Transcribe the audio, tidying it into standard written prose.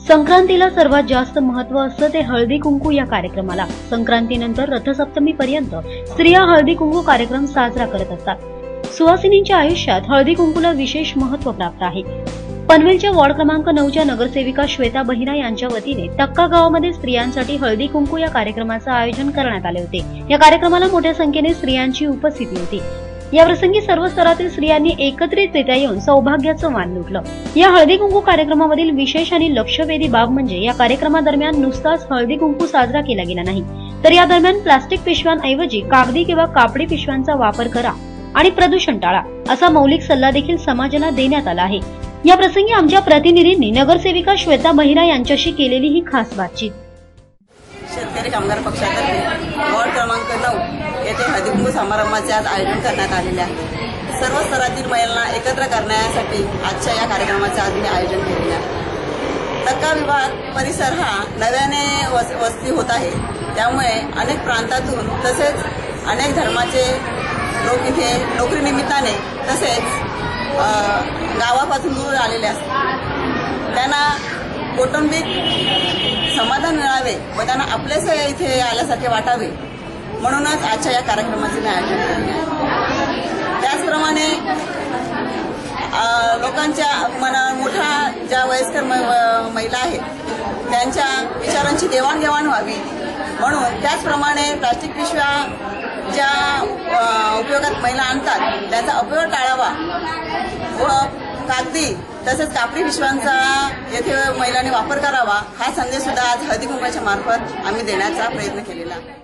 संक्रांतीला सर्वात जास्त महत्त्व असतं ते हळदी कुंकू या कार्यक्रमाला। संक्रांतीनंतर रथसप्तमीपर्यंत स्त्रिया हळदी कुंकू कार्यक्रम साजरा करत असतात। सुवासिनींच्या आयुष्यात हळदी कुंकूला विशेष महत्त्व प्राप्त आहे। पनवेलच्या वॉर्ड क्रमांक 9च्या नगरसेविका श्वेता बहिरा यांच्या वतीने तक्का गावामध्ये स्त्रियांसाठी हळदी कुंकू या कार्यक्रमाचे आयोजन करण्यात आले होते। या कार्यक्रमाला मोठ्या संख्येने स्त्रियांची उपस्थिती होती। या प्रसंगी सर्व स्तरातील स्त्रियांनी एकत्रितरित्या येऊन सौभाग्याचं मान लुटलं। या हळदी कुंकू कार्यक्रमामधील विशेष आणि लक्षवेधी बाब म्हणजे या कार्यक्रमादरम्यान नुसताच हळदी कुंकू साजरा केला गेला नाही, तर या दरम्यान प्लास्टिक पिशव्यांऐवजी कागदी किंवा कापडी पिशव्यांचा वापर करा आणि प्रदूषण टाळा असा मौलिक सल्ला देखील समाजाला देण्यात आला आहे। या प्रसंगी आमच्या प्रतिनिधींनी नगरसेविका श्वेता बहिरा यांच्याशी केलेली ही खास बातचीत। शेतकरी कामगार पक्षातर्फे वॉर्ड क्रमांक 9 येथे हळदी कुंकू समारंभाचे आज आयोजन करण्यात आलेले आहे। सर्व स्तरातील महिलांना एकत्र करण्यासाठी आजच्या या कार्यक्रमाचे आज मी आयोजन केलेले आहे। तक्का विभाग परिसर हा नव्याने वस्ती होत आहे, त्यामुळे अनेक प्रांतातून तसेच अनेक धर्माचे लोक इथे नोकरीनिमित्ताने तसेच गावापासून दूर आलेले असतात। त्यांना कौटुंबिक समाधान मिळावे व त्यांना आपलेच इथे आल्यासारखे वाटावे म्हणूनच आजच्या या कार्यक्रमाचे मी आयोजन केले आहे। त्याचप्रमाणे लोकांच्या मोठ्या ज्या वयस्कर महिला आहेत त्यांच्या विचारांची देवाणघेवाण व्हावी म्हणून त्याचप्रमाणे प्लास्टिक पिशव्या ज्या उपयोगात महिला आणतात त्यांचा उपयोग टाळावा व कागदी तसेच कापडी पिशव्यांचा येथे महिलांनी वापर करावा हा संदेश सुद्धा आज हळदी कुंकूच्या मार्फत आम्ही देण्याचा प्रयत्न केलेला आहे।